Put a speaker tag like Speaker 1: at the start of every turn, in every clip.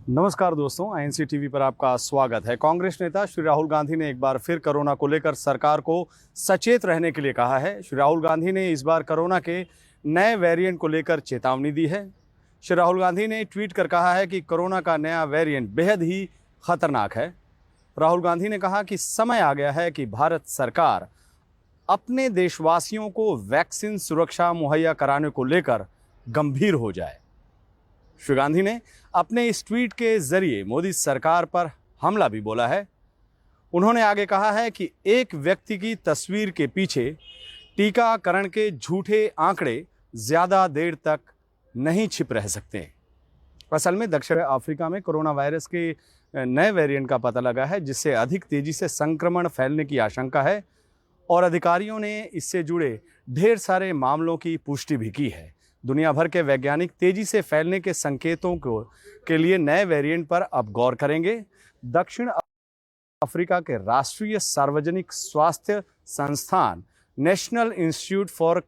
Speaker 1: नमस्कार दोस्तों, INC TV पर आपका स्वागत है। कांग्रेस नेता श्री राहुल गांधी ने एक बार फिर कोरोना को लेकर सरकार को सचेत रहने के लिए कहा है। श्री राहुल गांधी ने इस बार कोरोना के नए वेरिएंट को लेकर चेतावनी दी है। श्री राहुल गांधी ने ट्वीट कर कहा है कि कोरोना का नया वेरिएंट बेहद ही खतरनाक है। राहुल गांधी ने कहा कि समय आ गया है कि भारत सरकार अपने देशवासियों को वैक्सीन सुरक्षा मुहैया कराने को लेकर गंभीर हो जाए। श्री गांधी ने अपने इस ट्वीट के जरिए मोदी सरकार पर हमला भी बोला है। उन्होंने आगे कहा है कि एक व्यक्ति की तस्वीर के पीछे टीकाकरण के झूठे आंकड़े ज्यादा देर तक नहीं छिप रह सकते। असल में दक्षिण अफ्रीका में कोरोना वायरस के नए वेरिएंट का पता लगा है, जिससे अधिक तेजी से संक्रमण फैलने की आशंका है और अधिकारियों ने इससे जुड़े ढेर सारे मामलों की पुष्टि भी की है। दुनिया भर के वैज्ञानिक तेजी से फैलने के संकेतों के लिए नए वेरिएंट पर अब गौर करेंगे। दक्षिण अफ्रीका के राष्ट्रीय सार्वजनिक स्वास्थ्य संस्थान national institute for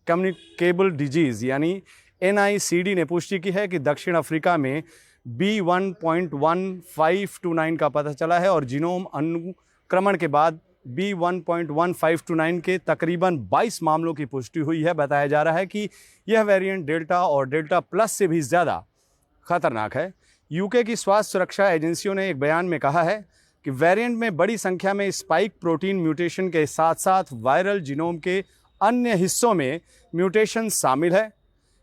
Speaker 1: communicable disease यानी NICD ने पुष्टि की है कि दक्षिण अफ्रीका में B1.1529 का पता चला है और जीनोम अनुक्रमण के बाद B1.1529 के तकरीबन 22 मामलों की पुष्टि हुई है। बताया जा रहा है कि यह वेरिएंट डेल्टा और डेल्टा प्लस से भी ज़्यादा खतरनाक है। यूके की स्वास्थ्य सुरक्षा एजेंसियों ने एक बयान में कहा है कि वेरिएंट में बड़ी संख्या में स्पाइक प्रोटीन म्यूटेशन के साथ साथ वायरल जीनोम के अन्य हिस्सों में म्यूटेशन शामिल है।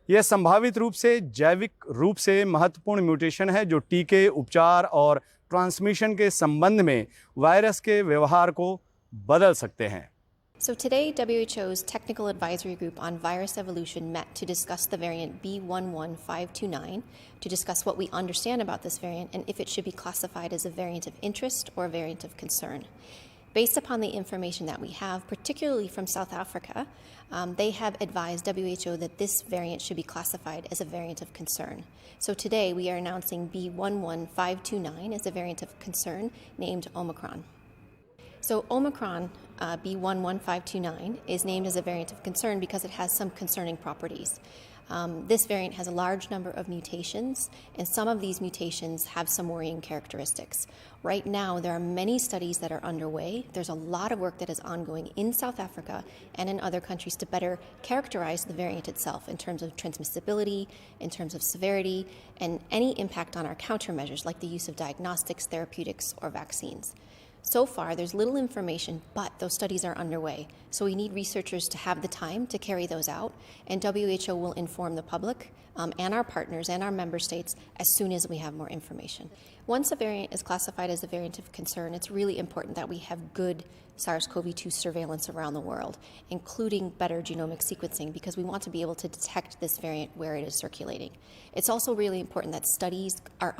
Speaker 1: यह संभावित रूप से जैविक रूप से महत्वपूर्ण म्यूटेशन है जो टीके, उपचार और ट्रांसमिशन के संबंध में वायरस के व्यवहार को बदल सकते हैं।
Speaker 2: So today, WHO's Technical Advisory Group on Virus Evolution met to discuss the variant B11529, to discuss what we understand about this variant and if it should be classified as a variant of interest or a variant of concern. Based upon the information that we have, particularly from South Africa, they have advised WHO that this variant should be classified as a variant of concern. So today we are announcing B11529 as a variant of concern named Omicron. So Omicron, B11529, is named as a variant of concern because it has some concerning properties. This variant has a large number of mutations, and some of these mutations have some worrying characteristics. Right now, there are many studies that are underway. There's a lot of work that is ongoing in South Africa and in other countries to better characterize the variant itself in terms of transmissibility, in terms of severity, and any impact on our countermeasures like the use of diagnostics, therapeutics, or vaccines. So far, there's little information, but those studies are underway. So we need researchers to have the time to carry those out, and WHO will inform the public and our partners and our member states as soon as we have more information. Once a variant is classified as a variant of concern, it's really important that we have good SARS-CoV-2 surveillance around the world, including better genomic sequencing, because we want to be able to detect this variant where it is circulating. It's also really important that studies are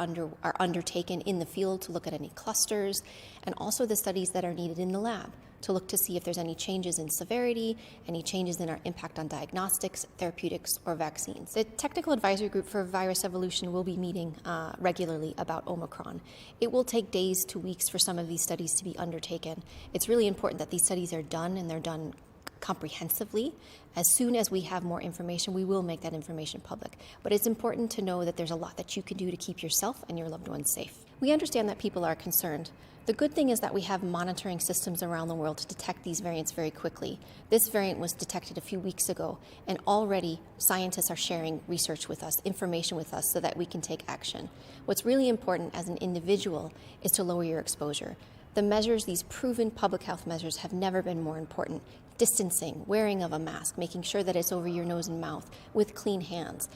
Speaker 2: undertaken in the field to look at any clusters, and also the studies that are needed in the lab to look to see if there's any changes in severity, any changes in our impact on diagnostics, therapeutics, or vaccines. The Technical Advisory Group for Virus Evolution will be meeting regularly about Omicron. It will take days to weeks for some of these studies to be undertaken. It's really important that these studies are done, and they're done comprehensively. As soon as we have more information, we will make that information public. But it's important to know that there's a lot that you can do to keep yourself and your loved ones safe. We understand that people are concerned. The good thing is that we have monitoring systems around the world to detect these variants very quickly. This variant was detected a few weeks ago, and already scientists are sharing research with us, information with us, so that we can take action. What's really important as an individual is to lower your exposure. The measures, these proven public health measures, have never been more important. Distancing, wearing of a mask, making sure that it's over your nose and mouth with clean hands,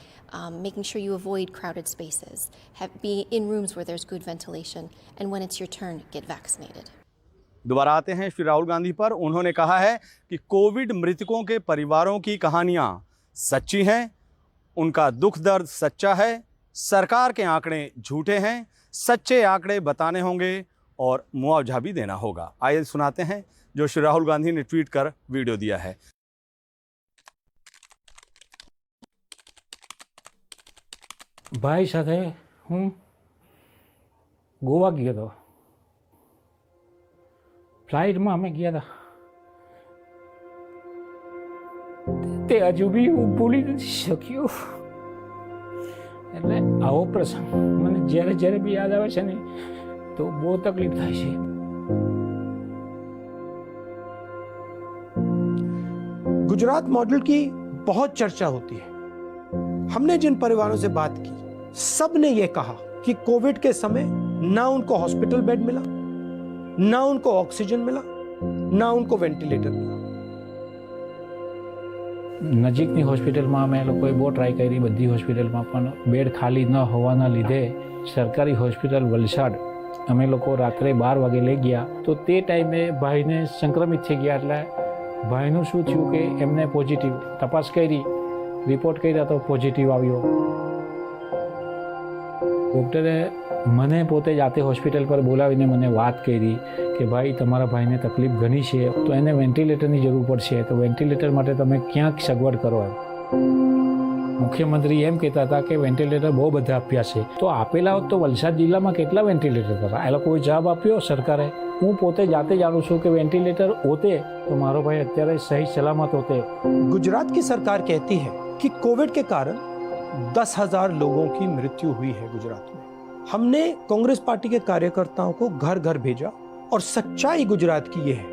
Speaker 2: making sure you avoid crowded spaces, be in rooms where there's good ventilation, and when it's your turn, get vaccinated.
Speaker 1: दोबारा आते हैं श्री राहुल गांधी पर। उन्होंने कहा है कि Covid मृतकों के परिवारों की कहानियां सच्ची हैं, उनका दुख दर्द सच्चा है, सरकार के आंकड़े झूठे हैं, सच्चे आंकड़े बताने होंगे और मुआवजा भी देना होगा। आइए सुनाते हैं जो श्री राहुल गांधी ने ट्वीट कर वीडियो दिया है।
Speaker 3: भाई સાથે હું ગોવા ગયો હતો। ફ્લાઇટમાં અમે ગયા હતા, તે હજુ બી હું ભૂલી નથી શક્યો। એટલે આવો પ્રસંગ મને જ્યારે જ્યારે બી યાદ આવે છે ને તો બહુ તકલીફ થાય છે.
Speaker 4: गुजरात मॉडल की बहुत चर्चा होती है. हमने जिन परिवारों से बात की सब ने यह कहा कि कोविड के समय ना उनको हॉस्पिटल बेड मिला, ना उनको ऑक्सीजन मिला, ना उनको वेंटिलेटर मिला.
Speaker 3: નજીકની હોસ્પિટલમાં અમે લોકોએ બહુ ટ્રાય કરી, બધી હોસ્પિટલમાં પણ બેડ ખાલી ન હોવાના લીધે સરકારી હોસ્પિટલ વલસાડ અમે લોકો રાત્રે 12 વાગે લઈ ગયા તો તે ટાઈમે ભાઈને સંક્રમિત થઈ ગયા. એટલે ભાઈનું શું થયું કે એમને પોઝિટિવ તપાસ કરી, રિપોર્ટ કર્યા તો પોઝિટિવ આવ્યો. ડૉક્ટરે મને પોતે જાતે હોસ્પિટલ પર બોલાવીને મને વાત કરી કે ભાઈ તમારા ભાઈને તકલીફ ઘણી છે તો એને વેન્ટિલેટરની જરૂર પડશે, તો વેન્ટિલેટર માટે તમે ક્યાંક સગવડ કરો એમ. મુખ્યમંત્રી એમ કહેતા હતા કે વેન્ટિલેટર બહુ બધા આપ્યા છે, તો આપેલા હોત તો વલસાડ જિલ્લામાં કેટલા વેન્ટિલેટર હતા? એ લોકોએ જવાબ આપ્યો સરકારે. હું પોતે જાતે જાણું છું કે વેન્ટિલેટર હોતે તો મારો ભાઈ અત્યારે સહી સલામત હોતે.
Speaker 4: गुजरात की सरकार कहती है कि कोविड के कारण 10,000 लोगों की मृत्यु हुई है गुजरात में. हमने कांग्रेस पार्टी के कार्यकर्ताओं को घर घर भेजा और सच्चाई गुजरात की यह है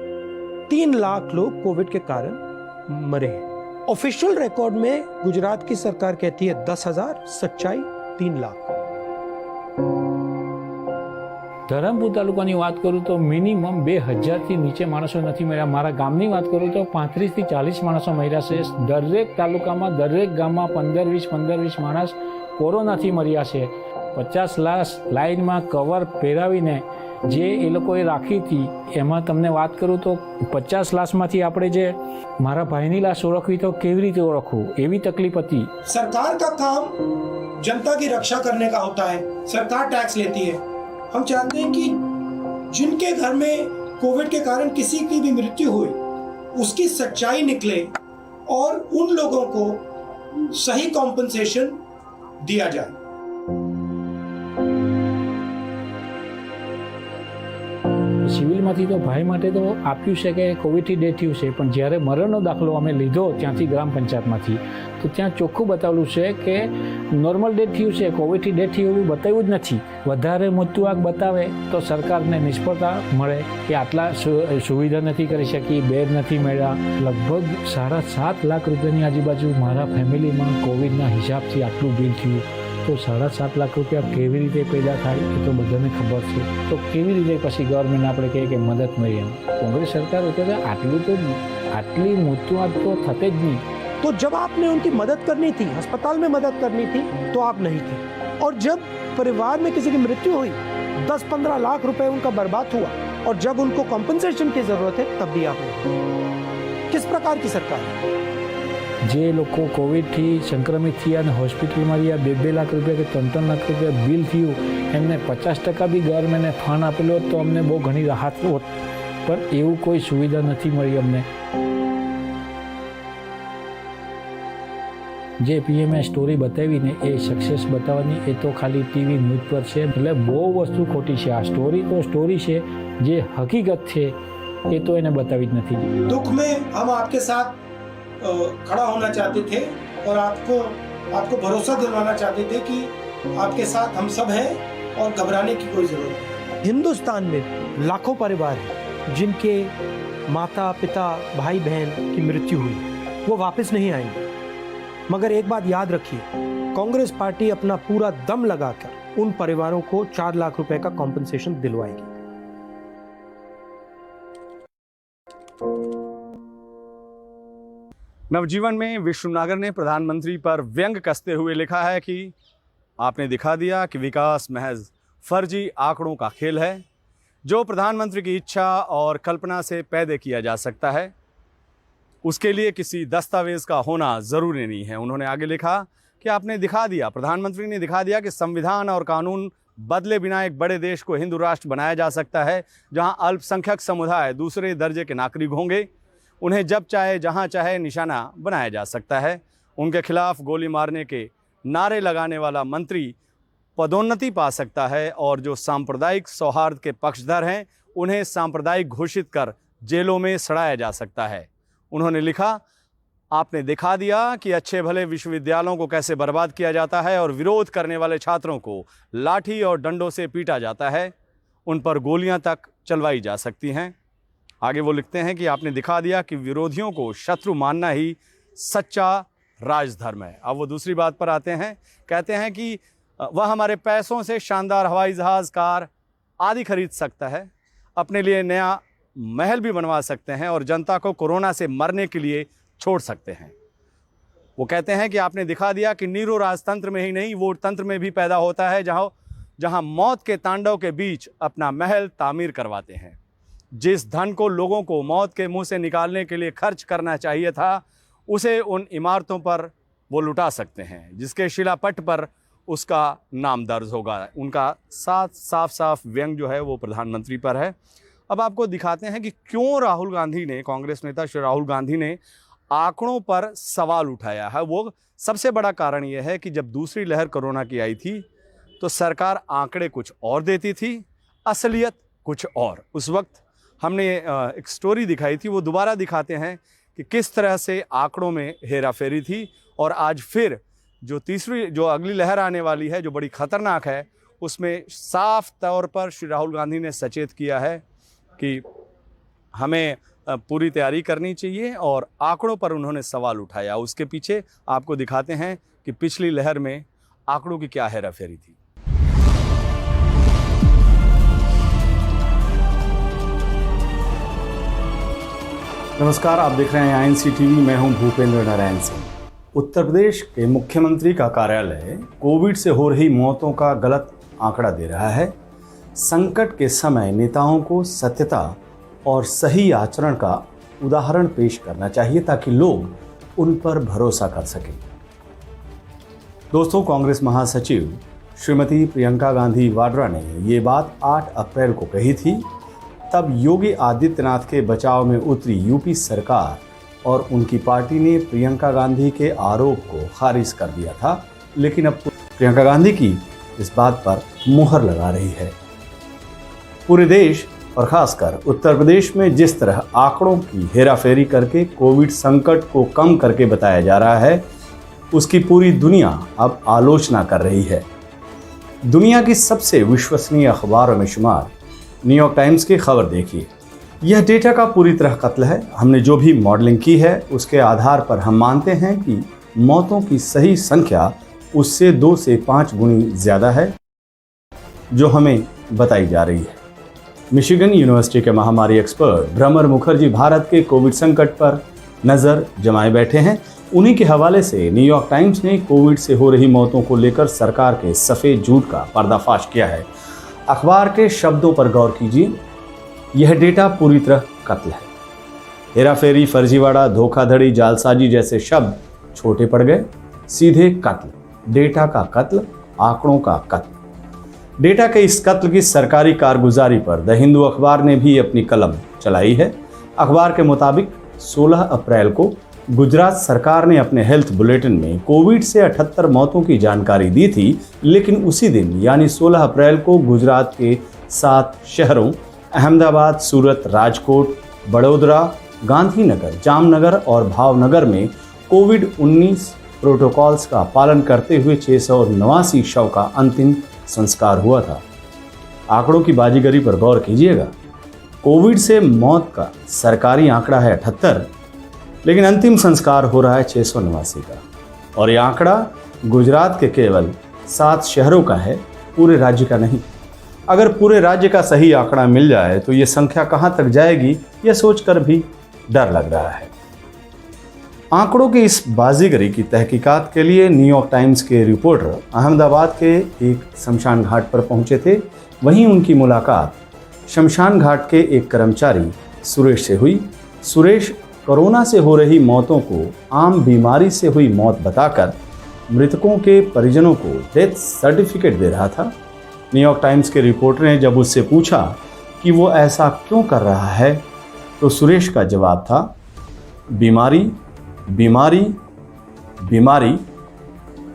Speaker 4: 3 लाख लोग कोविड के कारण मरे हैं. ऑफिशियल रिकॉर्ड में गुजरात की सरकार कहती है 10,000, सच्चाई 3 लाख.
Speaker 3: ધરમપુર તાલુકાની વાત કરું તો મિનિમમ 2,000થી નીચે માણસો નથી મળ્યા. મારા ગામની વાત કરું તો 35થી 40 માણસો મર્યા છે. દરેક તાલુકામાં દરેક ગામમાં 15-20 માણસ કોરોનાથી મર્યા છે. 50 લાખ લાઈનમાં કવર પહેરાવીને જે એ લોકોએ રાખી હતી એમાં તમને વાત કરું તો 50 લાખમાંથી આપણે જે મારા ભાઈની લાશ ઓળખવી તો કેવી રીતે ઓળખવું એવી તકલીફ હતી.
Speaker 4: सरकार का काम जनता की रक्षा करने का होता है. सरकार टैक्स लेती है. हम चाहते हैं कि जिनके घर में कोविड के कारण किसी की भी मृत्यु हुई उसकी सच्चाई निकले और उन लोगों को सही कॉम्पनसेशन दिया जाए.
Speaker 3: સિવિલમાંથી તો ભાઈ માટે તો આપ્યું છે કે કોવિડથી ડેથ થયું છે, પણ જ્યારે મરણનો દાખલો અમે લીધો ત્યાંથી ગ્રામ પંચાયતમાંથી તો ત્યાં ચોખ્ખું બતાવેલું છે કે નોર્મલ ડેથ થયું છે, કોવિડથી ડેથ થયું એવું બતાવ્યું જ નથી. વધારે મૃત્યુઆંક બતાવે તો સરકારને નિષ્ફળતા મળે કે આટલા સુવિધા નથી કરી શકી, બેડ નથી મળ્યા. લગભગ 7.5 લાખ રૂપિયાની આજુબાજુ મારા ફેમિલીમાં કોવિડના હિસાબથી આટલું બિલ થયું. તો 7.5 લાખ રૂપિયા કેવી રીતે પેદા થાય એ તો બધાને ખબર છે. તો કેવી રીતે પછી ગવર્મેન્ટ આપણે કહીએ કે મદદ મળી એમ? કોંગ્રેસ સરકાર હોતે તો આટલી મૃત્યુઆંક તો થતે જ નહીં.
Speaker 4: तो जब आपने उनकी मदद करनी थी, अस्पताल में मदद करनी थी, तो आप नहीं थे. और जब परिवार में किसी की मृत्यु हुई 10-15 लाख रुपए उनका बर्बाद हुआ और जब उनको कॉम्पनसेशन की जरूरत है तब भी आप नहीं. किस प्रकार की सरकार है?
Speaker 3: જે લોકો કોવિડથી સંક્રમિત થયા અને હોસ્પિટલમાં રહ્યા 2-2 લાખ રૂપિયા કે 3-3 લાખ રૂપિયા બિલ થયું, એમને 50% બી ગવર્મેન્ટે ફંડ આપેલો હોત તો અમને બહુ ઘણી રાહત હોત, પણ એવું કોઈ સુવિધા નથી મળી અમને. જે પીએમએ સ્ટોરી બતાવીને એ સક્સેસ બતાવવાની એ તો ખાલી ટીવી ન્યૂઝ પર છે. એટલે બહુ વસ્તુ ખોટી છે. આ સ્ટોરી તો સ્ટોરી છે, જે હકીકત છે એ તો એને બતાવી જ નથી.
Speaker 4: दुख में हम आपके साथ खड़ा होना चाहते थे और आपको भरोसा दिलवाना चाहते थे कि आपके साथ हम सब हैं और घबराने की कोई जरूरत नहीं. हिंदुस्तान में लाखों परिवार हैं जिनके माता पिता भाई बहन की मृत्यु हुई, वो वापस नहीं आएंगे. मगर एक बात याद रखिए, कांग्रेस पार्टी अपना पूरा दम लगाकर उन परिवारों को 4 लाख रुपए का कॉम्पनसेशन दिलवाएगी.
Speaker 1: नवजीवन में विश्वनागर ने प्रधानमंत्री पर व्यंग कसते हुए लिखा है कि आपने दिखा दिया कि विकास महज फर्जी आंकड़ों का खेल है जो प्रधानमंत्री की इच्छा और कल्पना से पैदा किया जा सकता है, उसके लिए किसी दस्तावेज का होना ज़रूरी नहीं है. उन्होंने आगे लिखा कि आपने दिखा दिया, प्रधानमंत्री ने दिखा दिया कि संविधान और कानून बदले बिना एक बड़े देश को हिंदू राष्ट्र बनाया जा सकता है जहां अल्पसंख्यक समुदाय दूसरे दर्जे के नागरिक होंगे. उन्हें जब चाहे जहां चाहे निशाना बनाया जा सकता है. उनके खिलाफ गोली मारने के नारे लगाने वाला मंत्री पदोन्नति पा सकता है और जो सांप्रदायिक सौहार्द के पक्षधर हैं उन्हें सांप्रदायिक घोषित कर जेलों में सड़ाया जा सकता है. उन्होंने लिखा आपने दिखा दिया कि अच्छे भले विश्वविद्यालयों को कैसे बर्बाद किया जाता है और विरोध करने वाले छात्रों को लाठी और डंडों से पीटा जाता है, उन पर गोलियां तक चलवाई जा सकती हैं। आगे वो लिखते हैं कि आपने दिखा दिया कि विरोधियों को शत्रु मानना ही सच्चा राजधर्म है। अब वो दूसरी बात पर आते हैं, कहते हैं कि वह हमारे पैसों से शानदार हवाई जहाज़, कार आदि खरीद सकता है, अपने लिए नया महल भी बनवा सकते हैं और जनता को कोरोना से मरने के लिए छोड़ सकते हैं। वो कहते हैं कि आपने दिखा दिया कि नीरो राजतंत्र में ही नहीं, वोट तंत्र में भी पैदा होता है, जहां मौत के तांडव के बीच अपना महल तामीर करवाते हैं। जिस धन को लोगों को मौत के मुंह से निकालने के लिए खर्च करना चाहिए था, उसे उन इमारतों पर वो लुटा सकते हैं जिसके शिलापट पर उसका नाम दर्ज होगा। उनका साफ साफ व्यंग जो है वो प्रधानमंत्री पर है। अब आपको दिखाते हैं कि क्यों राहुल गांधी ने, कांग्रेस नेता श्री राहुल गांधी ने आंकड़ों पर सवाल उठाया है। वो सबसे बड़ा कारण यह है कि जब दूसरी लहर कोरोना की आई थी तो सरकार आंकड़े कुछ और देती थी, असलियत कुछ और। उस वक्त हमने एक स्टोरी दिखाई थी, वो दोबारा दिखाते हैं कि किस तरह से आंकड़ों में हेराफेरी थी। और आज फिर जो अगली लहर आने वाली है, जो बड़ी खतरनाक है, उसमें साफ तौर पर श्री राहुल गांधी ने सचेत किया है कि हमें पूरी तैयारी करनी चाहिए और आंकड़ों पर उन्होंने सवाल उठाया। उसके पीछे आपको दिखाते हैं कि पिछली लहर में आंकड़ों की क्या हेराफेरी थी। नमस्कार, आप देख रहे हैं आईएनसी टीवी। मैं हूं भूपेंद्र नारायण सिंह। उत्तर प्रदेश के मुख्यमंत्री का कार्यालय कोविड से हो रही मौतों का गलत आंकड़ा दे रहा है। संकट के समय नेताओं को सत्यता और सही आचरण का उदाहरण पेश करना चाहिए ताकि लोग उन पर भरोसा कर सकें। दोस्तों, कांग्रेस महासचिव श्रीमती प्रियंका गांधी वाड्रा ने ये बात 8 अप्रैल को कही थी। तब योगी आदित्यनाथ के बचाव में उतरी यूपी सरकार और उनकी पार्टी ने प्रियंका गांधी के आरोप को खारिज कर दिया था, लेकिन अब प्रियंका गांधी की इस बात पर मुहर लगा रही है। पूरे देश और खासकर उत्तर प्रदेश में जिस तरह आंकड़ों की हेराफेरी करके कोविड संकट को कम करके बताया जा रहा है, उसकी पूरी दुनिया अब आलोचना कर रही है। दुनिया की सबसे विश्वसनीय अखबारों में शुमार न्यूयॉर्क टाइम्स की खबर देखिए। यह डेटा का पूरी तरह कत्ल है। हमने जो भी मॉडलिंग की है उसके आधार पर हम मानते हैं कि मौतों की सही संख्या उससे 2 से 5 गुनी ज़्यादा है जो हमें बताई जा रही है। मिशिगन यूनिवर्सिटी के महामारी एक्सपर्ट भ्रमर मुखर्जी भारत के कोविड संकट पर नज़र जमाए बैठे हैं। उन्हीं के हवाले से न्यूयॉर्क टाइम्स ने कोविड से हो रही मौतों को लेकर सरकार के सफ़ेद झूठ का पर्दाफाश किया है। अखबार के शब्दों पर गौर कीजिए। यह डेटा पूरी तरह कत्ल है। हेराफेरी, फर्जीवाड़ा, धोखाधड़ी, जालसाजी जैसे शब्द छोटे पड़ गए। सीधे कत्ल, डेटा का कत्ल, आंकड़ों का कत्ल। डेटा के इस कत्ल की सरकारी कारगुजारी पर द हिंदू अखबार ने भी अपनी कलम चलाई है। अखबार के मुताबिक 16 अप्रैल को गुजरात सरकार ने अपने हेल्थ बुलेटिन में कोविड से 78 मौतों की जानकारी दी थी, लेकिन उसी दिन यानी 16 अप्रैल को गुजरात के 7 शहरों अहमदाबाद, सूरत, राजकोट, बड़ोदरा, गांधीनगर, जामनगर और भावनगर में कोविड-19 प्रोटोकॉल्स का पालन करते हुए 689 शव का अंतिम संस्कार हुआ था। आंकड़ों की बाजीगरी पर गौर कीजिएगा। कोविड से मौत का सरकारी आंकड़ा है 78, लेकिन अंतिम संस्कार हो रहा है 689 का। और यह आंकड़ा गुजरात के केवल 7 शहरों का है, पूरे राज्य का नहीं। अगर पूरे राज्य का सही आंकड़ा मिल जाए तो ये संख्या कहां तक जाएगी, यह सोचकर भी डर लग रहा है। आंकड़ों की इस बाजीगरी की तहकीकात के लिए न्यूयॉर्क टाइम्स के रिपोर्टर अहमदाबाद के एक शमशान घाट पर पहुंचे थे। वहीं उनकी मुलाकात शमशान घाट के एक कर्मचारी सुरेश से हुई। सुरेश कोरोना से हो रही मौतों को आम बीमारी से हुई मौत बताकर मृतकों के परिजनों को डेथ सर्टिफिकेट दे रहा था। न्यूयॉर्क टाइम्स के रिपोर्टर ने जब उससे पूछा कि वो ऐसा क्यों कर रहा है, तो सुरेश का जवाब था, बीमारी बीमारी बीमारी,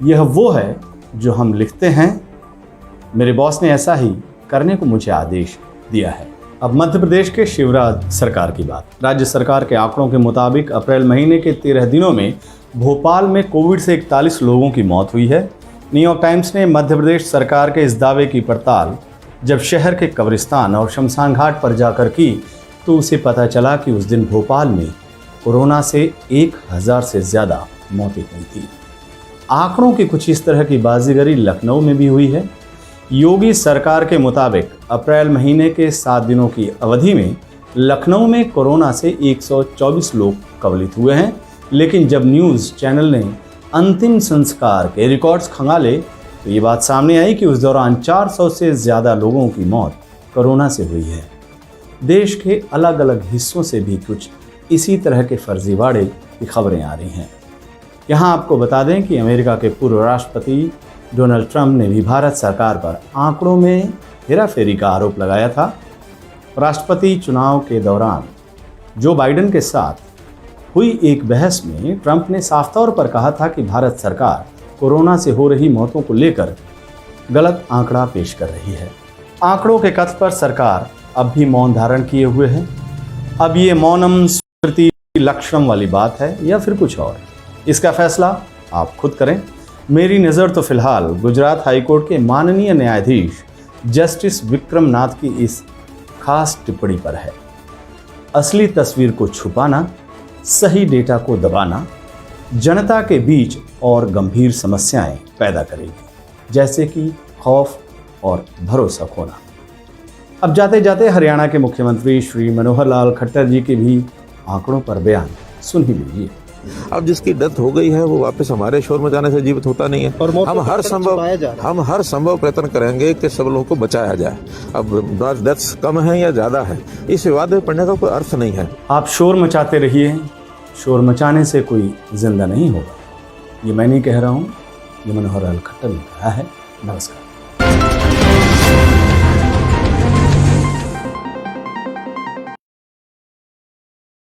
Speaker 1: यह वो है जो हम लिखते हैं। मेरे बॉस ने ऐसा ही करने को मुझे आदेश दिया है। अब मध्य प्रदेश के शिवराज सरकार की बात। राज्य सरकार के आंकड़ों के मुताबिक अप्रैल महीने के 13 दिनों में भोपाल में कोविड से 41 लोगों की मौत हुई है। न्यूयॉर्क टाइम्स ने मध्य प्रदेश सरकार के इस दावे की पड़ताल जब शहर के कब्रिस्तान और शमशान घाट पर जाकर की तो उसे पता चला कि उस दिन भोपाल में कोरोना से 1000 से ज़्यादा मौतें हुई थी। आंकड़ों की कुछ इस तरह की बाजीगरी लखनऊ में भी हुई है। योगी सरकार के मुताबिक अप्रैल महीने के 7 दिनों की अवधि में लखनऊ में कोरोना से 124 लोग कवलित हुए हैं, लेकिन जब न्यूज़ चैनल ने अंतिम संस्कार के रिकॉर्ड्स खंगाले तो ये बात सामने आई कि उस दौरान 400 से ज़्यादा लोगों की मौत कोरोना से हुई है। देश के अलग अलग हिस्सों से भी कुछ इसी तरह के फर्जीवाड़े की खबरें आ रही हैं। यहाँ आपको बता दें कि अमेरिका के पूर्व राष्ट्रपति डोनाल्ड ट्रंप ने भी भारत सरकार पर आंकड़ों में हेराफेरी का आरोप लगाया था। राष्ट्रपति चुनाव के दौरान जो बाइडेन के साथ हुई एक बहस में ट्रंप ने साफ तौर पर कहा था कि भारत सरकार कोरोना से हो रही मौतों को लेकर गलत आंकड़ा पेश कर रही है। आंकड़ों के कथन पर सरकार अब भी मौन धारण किए हुए है। अब ये मौनम स्मृति लक्षणम वाली बात है या फिर कुछ और, इसका फैसला आप खुद करें। मेरी नज़र तो फिलहाल गुजरात हाईकोर्ट के माननीय न्यायाधीश जस्टिस विक्रम नाथ की इस खास टिप्पणी पर है। असली तस्वीर को छुपाना, सही डेटा को दबाना जनता के बीच और गंभीर समस्याएं पैदा करेगी, जैसे कि खौफ और भरोसा खोना। अब जाते जाते हरियाणा के मुख्यमंत्री श्री मनोहर लाल खट्टर जी के भी आंकड़ों पर बयान सुन ही लीजिए।
Speaker 5: अब जिसकी डेथ हो गई है वो वापस हमारे शोर मचाने से जीवित होता नहीं है।
Speaker 4: और
Speaker 5: हम हर संभव प्रयत्न करेंगे कि सब लोगों को बचाया जाए। अब डेथ्स कम है या ज्यादा है, इस विवाद में पड़ने का कोई अर्थ नहीं है।
Speaker 1: आप शोर मचाते रहिए, शोर मचाने से कोई जिंदा नहीं होगा। ये मैं नहीं कह रहा हूँ, ये मनोहर लाल खट्टर ने कहा है। नमस्कार।